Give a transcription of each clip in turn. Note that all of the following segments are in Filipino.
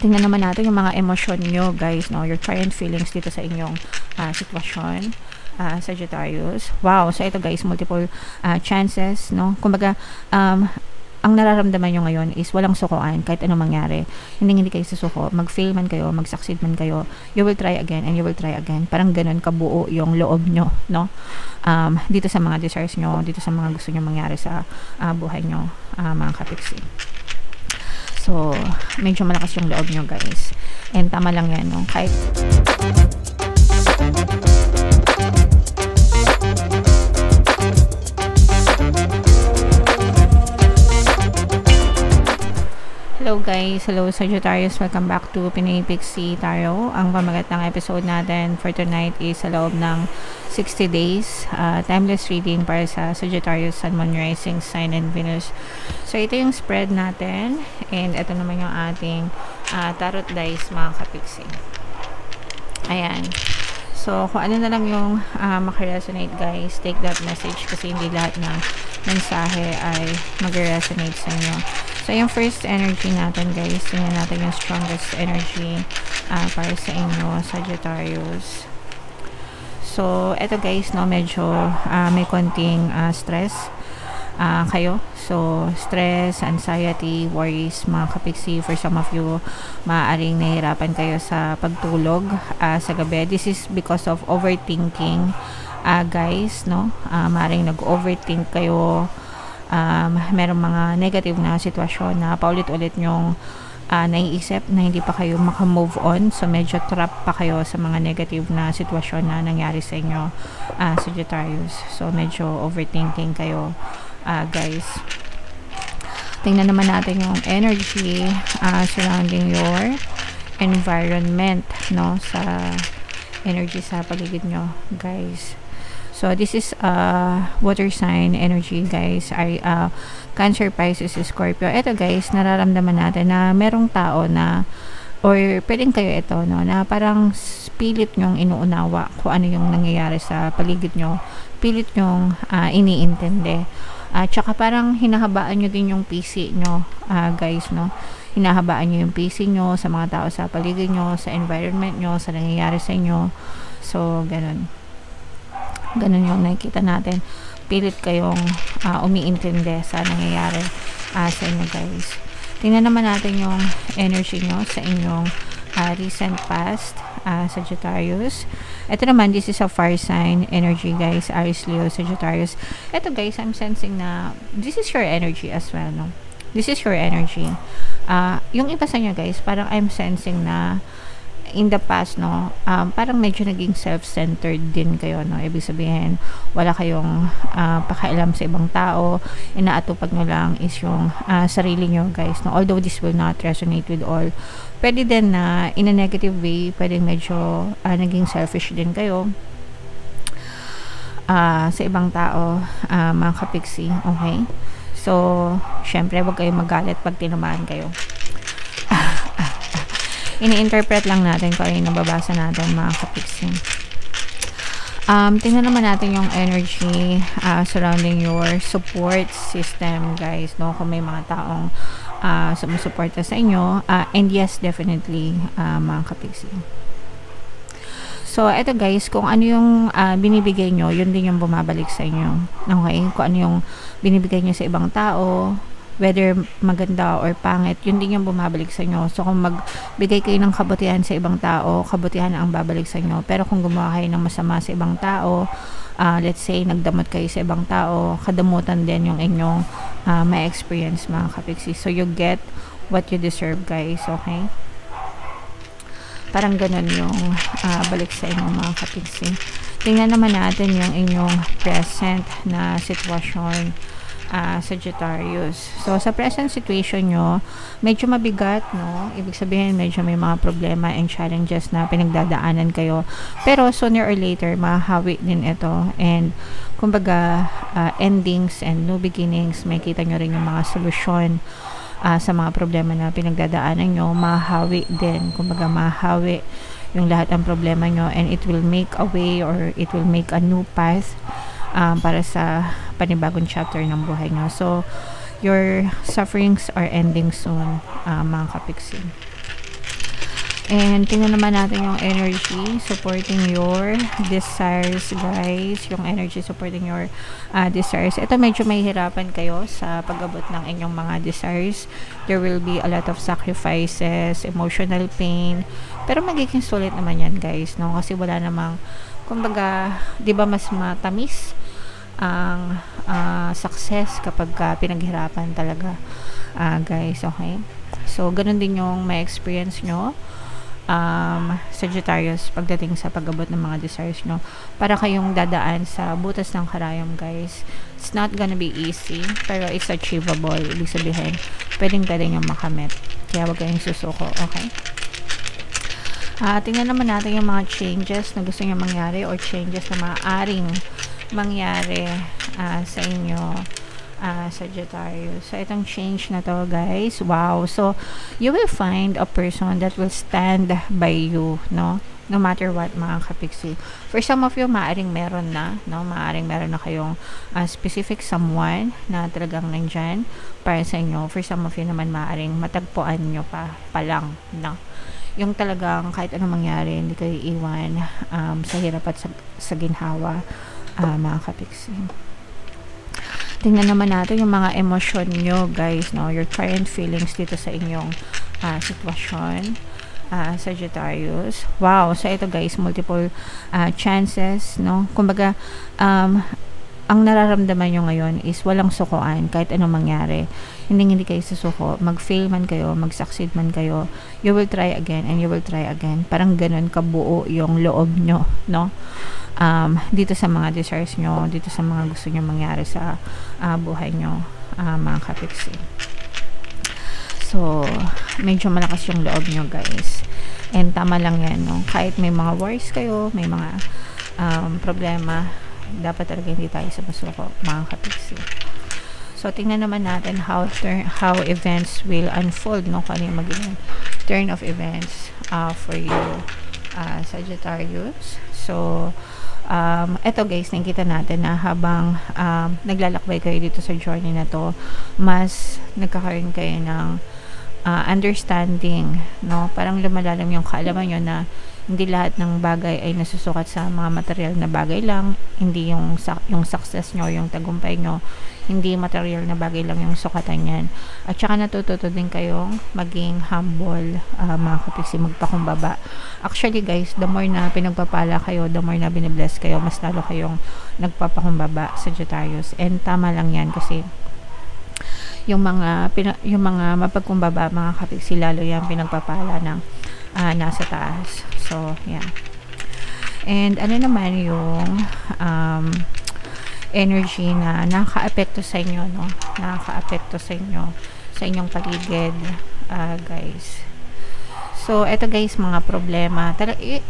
tingnan naman natin yung mga emosyon nyo, guys, no? Your current feelings dito sa inyong sitwasyon, Sagittarius. Wow, so ito guys, multiple chances, no? Kumbaga, ang nararamdaman nyo ngayon is walang sukuan kahit anong mangyari. Hindi kayo susuko. Mag-fail man kayo, mag-succeed man kayo, you will try again and you will try again. Parang ganun kabuo yung loob nyo, no? Dito sa mga desires nyo, dito sa mga gusto nyo mangyari sa buhay nyo, mga kapiksi. So, medyo malakas yung loob nyo, guys. And tama lang yan, no? Kahit hello guys, hello Sagittarius, welcome back to Pinoy Pixie Tarot. Ang pamagat ng episode natin for tonight is sa loob ng 60 days, timeless reading para sa Sagittarius, Sun, Moon, Rising, Sign, and Venus. So ito yung spread natin, and ito naman yung ating tarot dice, mga kapixie. Ayan. So kung ano na lang yung makaresonate, guys, take that message kasi hindi lahat ng mensahe ay mag-resonate sa inyo. So, yung first energy natin, guys, tingnan natin yung strongest energy para sa inyo, Sagittarius. So, eto guys, no, medyo may konting stress kayo. So, stress, anxiety, worries, mga kapiksi. For some of you, maaaring nahihirapan kayo sa pagtulog sa gabi. This is because of overthinking, guys, no? Maaaring nag-overthink kayo. Merong mga negative na sitwasyon na paulit-ulit nyong naiisip na hindi pa kayo makamove on. So, medyo trap pa kayo sa mga negative na sitwasyon na nangyari sa inyo, Sagittarius. So, medyo overthinking kayo, guys. Tingnan naman natin yung energy surrounding your environment, no? Sa energy sa paligid nyo, guys. So, this is water sign energy, guys. Ay, Cancer, Pisces, Scorpio. Ito, guys, nararamdaman natin na merong tao na, or pwedeng kayo ito, no, na parang pilit nyong inuunawa kung ano yung nangyayari sa paligid nyo. Pilit nyong iniintindi. Tsaka parang hinahabaan nyo din yung PC nyo, guys, no. Hinahabaan nyo yung PC nyo sa mga tao sa paligid nyo, sa environment nyo, sa nangyayari sa inyo. So, ganun. Ganun yung nakikita natin. Pilit kayong umiintindi sa nangyayari sa inyo, guys. Tingnan naman natin yung energy nyo sa inyong recent past, Sagittarius. Ito naman, this is a fire sign energy, guys. Aries, Leo, Sagittarius. Ito, guys, I'm sensing na this is your energy as well, no? This is your energy. Yung iba sa inyo, guys, parang I'm sensing na in the past, no, parang medyo naging self-centered din kayo, no. Ibig sabihin, wala kayong pakialam sa ibang tao. Inaatupag nyo lang is yung sarili nyo, guys, no. Although this will not resonate with all, pwede din na in a negative way, pwede medyo naging selfish din kayo sa ibang tao, mga kapiksi, okay? So, syempre, wag kayong magalit pag tinamaan kayo. Ini-interpret lang natin kung ano yung nababasa natin, mga kapiksi. Tingnan naman natin yung energy surrounding your support system, guys, no? Kung may mga taong sumusuporta sa inyo. And yes, definitely, mga kapiksi. So, eto guys, kung ano yung binibigay nyo, yun din yung bumabalik sa inyo. Okay? Kung ano yung binibigay nyo sa ibang tao, whether maganda or pangit, yun din yung bumabalik sa inyo. So, kung magbigay kayo ng kabutihan sa ibang tao, kabutihan ang babalik sa inyo. Pero kung gumawa kayo ng masama sa ibang tao, let's say, nagdamot kayo sa ibang tao, kadamutan din yung inyong ma-experience, mga kapiksi. So, you get what you deserve, guys. Okay? Parang ganun yung balik sa inyo, mga kapiksi. Tingnan naman natin yung inyong present na sitwasyon, Sagittarius. So, sa present situation nyo, medyo mabigat, no? Ibig sabihin, medyo may mga problema and challenges na pinagdadaanan kayo. Pero, sooner or later, mahahawi din ito. And, kumbaga, endings and new beginnings, may kita nyo rin yung mga solusyon sa mga problema na pinagdadaanan nyo. Mahahawi din. Kumbaga, mahahawi yung lahat ng problema nyo, and it will make a way, or it will make a new path para sa panibagong chapter ng buhay nyo. So, your sufferings are ending soon, mga kapiksi. And tingnan naman natin yung energy supporting your desires, guys. Yung energy supporting your desires. Ito medyo may hirapan kayo sa pag-abot ng inyong mga desires. There will be a lot of sacrifices, emotional pain. Pero magiging sulit naman yan, guys, no? Kasi wala namang, kumbaga, di ba mas matamis ang success kapag pinaghirapan talaga, guys, okay? So, ganun din yung may experience nyo, Sagittarius, pagdating sa pag-abot ng mga desires nyo. Para kayong dadaan sa butas ng karayom, guys. It's not gonna be easy, pero it's achievable. Ibig sabihin, pwedeng yung makamit. Kaya wag kayong susuko, okay? Tingnan naman natin yung mga changes na gusto nyo mangyari or changes na maaaring mangyari sa inyo, Sagittarius. So, itong change na to, guys, wow. So, you will find a person that will stand by you, no? No matter what, mga kapiksi. For some of you, maaring meron na, no? Maaring meron na kayong specific someone na talagang nandyan para sa inyo. For some of you naman, maaring matagpuan nyo pa lang, no? Yung talagang kahit anong mangyari, hindi kayo iwan sa hirap at sa ginhawa, mga kapiksi. Tingnan naman natin yung mga emosyon nyo, guys, no? Your current feelings dito sa inyong sitwasyon, Sagittarius. Wow, so ito, guys, multiple chances, no? Kumbaga, ang nararamdaman nyo ngayon is walang sukuan kahit anong mangyari. Hindi kayo susuko. Mag-fail man kayo, mag-succeed man kayo, you will try again and you will try again. Parang ganun kabuo yung loob nyo, no? Dito sa mga desires nyo, dito sa mga gusto nyo mangyari sa buhay nyo, mga kapiksi. So, medyo malakas yung loob nyo, guys. And tama lang yan, no? Kahit may mga worries kayo, may mga problema, dapat talaga hindi tayo sa masuko, mga kapiksi. So, tingnan naman natin how events will unfold, no? Kung ano yung magiging turn of events for you, Sagittarius. So, eto, guys, nakikita natin na habang naglalakbay kayo dito sa journey na to, mas nagkakaroon kayo ng understanding, no? Parang lumalalim yung kaalaman nyo na hindi lahat ng bagay ay nasusukat sa mga material na bagay lang. Hindi yung success nyo, yung tagumpay nyo, hindi material na bagay lang yung sukatan yan. At saka natututo din kayong maging humble, mga kapiksi, magpakumbaba. Actually, guys, the more na pinagpapala kayo, the more na binibless kayo, mas lalo kayong nagpapakumbaba, Sagittarius. And tama lang yan kasi yung mga mapagkumbaba, mga kapiksi, lalo yan pinagpapala ng nasa taas. So, yeah. And ano naman yung energy na nakaka-apekto sa inyo, no? Nakaka-apekto sa inyo, sa inyong paligid, guys. So, eto, guys, mga problema.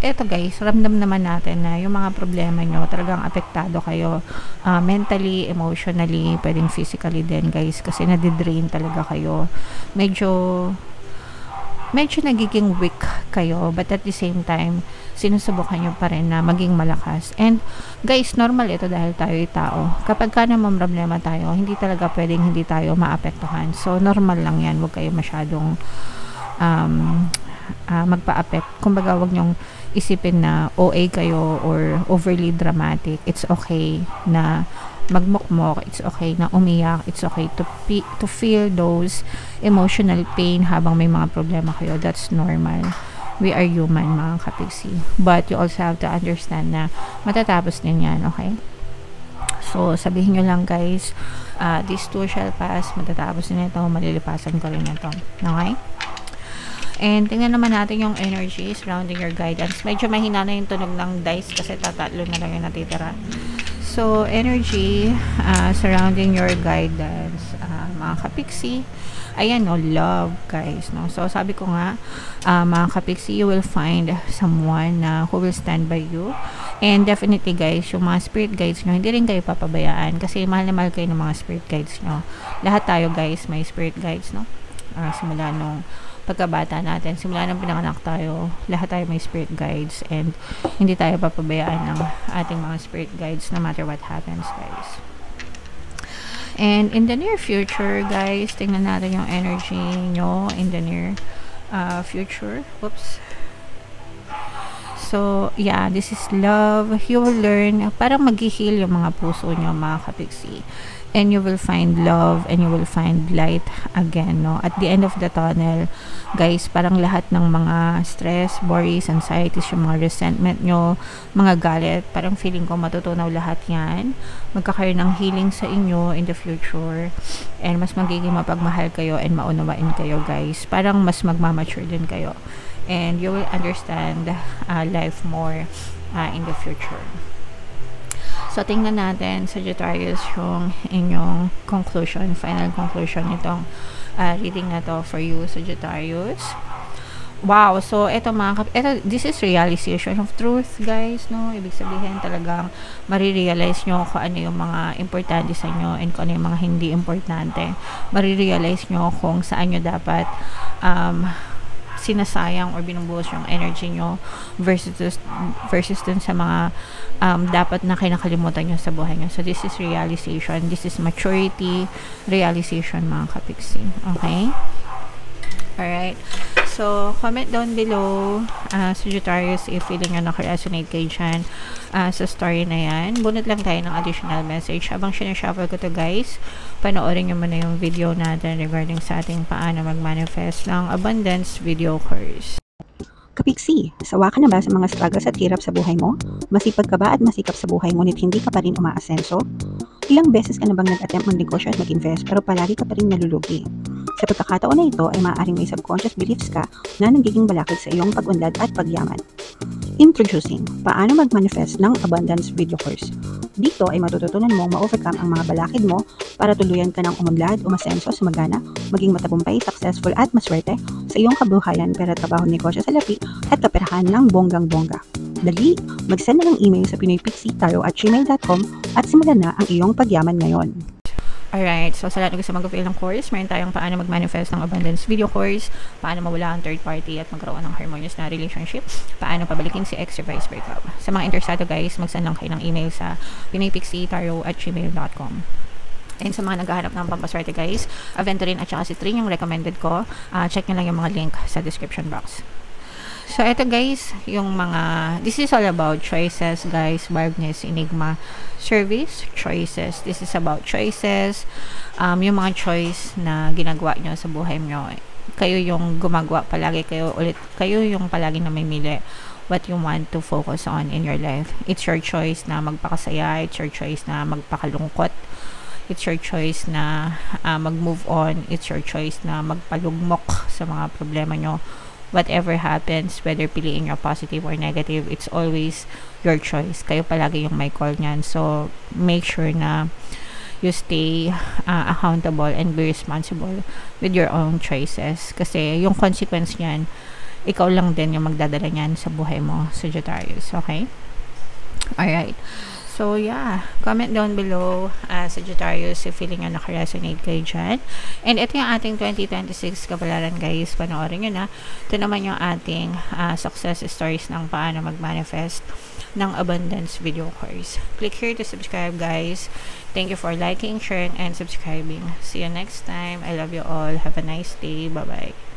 Eto, guys, ramdam naman natin na yung mga problema nyo, talagang apektado kayo mentally, emotionally, pwedeng physically din, guys, kasi nadidrain talaga kayo. Medyo nagiging weak kayo, but at the same time, sinusubukan nyo pa rin na maging malakas. And, guys, normal ito dahil tayo tao. Kapag ka naman problema tayo, hindi talaga pwedeng hindi tayo maapektuhan. So, normal lang yan. Huwag kayo masyadong magpa-affect. Kumbaga, huwag nyong isipin na OA kayo or overly dramatic. It's okay na magmukmok, it's okay na umiyak, it's okay to feel those emotional pain habang may mga problema kayo. That's normal. We are human, mga kapiksi. But you also have to understand na matatapos din yan, okay? So, sabihin nyo lang, guys, this too shall pass, matatapos din ito, malilipasan ko rin ito. Okay? And tingnan naman natin yung energy surrounding your guidance. Medyo mahina na yung tunog ng dice kasi tatlo na lang yung natitira. So, energy surrounding your guidance, mga kapiksi. Ayan, no, love, guys, no. So, sabi ko nga, mga kapiksi, you will find someone who will stand by you. And definitely, guys, yung mga spirit guides nyo, hindi rin kayo papabayaan kasi mahal na mahal kayo ng mga spirit guides nyo. Lahat tayo, guys, may spirit guides, no. Simula nung pagkabata natin, simula nung pinanganak tayo, lahat tayo may spirit guides and hindi tayo papabayaan ng ating mga spirit guides no matter what happens, guys. And in the near future, guys, tingnan natin yung energy nyo in the near future. Oops. So, yeah, this is love. You will learn, parang mag-heal yung mga puso nyo, mga kapiksi. And you will find love and you will find light again, no? At the end of the tunnel, guys, parang lahat ng mga stress, worries, anxieties, yung mga resentment nyo, mga galit, parang feeling ko matutunaw lahat yan. Magkakaroon ng healing sa inyo in the future. And mas magiging mapagmahal kayo and maunawain kayo, guys. Parang mas magmamature din kayo. And you will understand life more in the future. So, tingnan natin, Sagittarius, yung inyong conclusion, final conclusion nitong reading na to for you, Sagittarius. Wow! So, this is realization of truth, guys, no? Ibig sabihin talagang marirealize nyo kung ano yung mga importante sa inyo and kung ano yung mga hindi importante. Marirealize nyo kung saan nyo dapat sinasayang or binubuhos yung energy nyo versus dun sa mga dapat na kinakalimutan nyo sa buhay nyo. So, this is realization. This is maturity, realization, mga kapiksi. Okay? Alright. So, comment down below, Sagittarius, if feeling nyo naka-resonate kayo dyan sa story na yan. Bunot lang tayo ng additional message. Habang sinashuffle ko to, guys, panoorin nyo muna yung video natin regarding sa ating paano mag-manifest ng abundance video course. Kapiksi, sawa ka na ba sa mga struggles at hirap sa buhay mo? Masipag ka ba at masikap sa buhay ngunit hindi ka pa rin umaasenso? Ilang beses ka na bang nag-attempt magnegosyo at mag-invest pero palagi ka pa rin nalulugi? Sa pagkakataon na ito ay maaaring may subconscious beliefs ka na nagiging balakid sa iyong pag-unlad at pagyaman. Introducing, paano mag-manifest ng abundance video course. Dito ay matututunan mong ma-overcome ang mga balakid mo para tuluyan ka ng umunlad, umasenso, sumagana, maging matagumpay, successful at maswerte sa iyong kabuhayan, pera, trabaho, negosyo sa lapi at kaperahan ng bonggang-bongga. Dali, mag-send na ng email sa pinoypixitaro@gmail.com at simulan na ang iyong pagyaman ngayon. Alright, so sa lahat ng gusto mag-avail ng course, meron tayong paano mag-manifest ng abundance video course, paano mawala ang third party at magkaroon ng harmonious na relationship, paano pabalikin si ex or vice breakup. Sa mga interesado, guys, mag-send lang kayo ng email sa pinoypixitaro@gmail.com. And sa mga naghahanap ng pampaswerte, guys, Aventurin at saka si Trin yung recommended ko. Check nyo lang yung mga link sa description box. So, ito, guys, yung this is all about choices, guys. Barbness, Enigma, service, choices. This is about choices. Yung mga choice na ginagawa nyo sa buhay nyo. Kayo yung gumagawa palagi. Kayo yung palagi na may mili what you want to focus on in your life. It's your choice na magpakasaya. It's your choice na magpakalungkot. It's your choice na mag-move on. It's your choice na magpalugmok sa mga problema nyo. Whatever happens, whether piliin nyo positive or negative, it's always your choice. Kayo palagi yung may call nyan. So, make sure na you stay accountable and be responsible with your own choices. Kasi yung consequence nyan, ikaw lang din yung magdadala nyan sa buhay mo, Sagittarius. Okay? Alright. So, yeah. Comment down below, Sagittarius, if feeling nyo naka-resonate kayo dyan. And ito yung ating 2026 kapalaran, guys. Panoorin nyo na. Ito naman yung ating success stories ng paano mag-manifest ng abundance video course. Click here to subscribe, guys. Thank you for liking, sharing, and subscribing. See you next time. I love you all. Have a nice day. Bye-bye.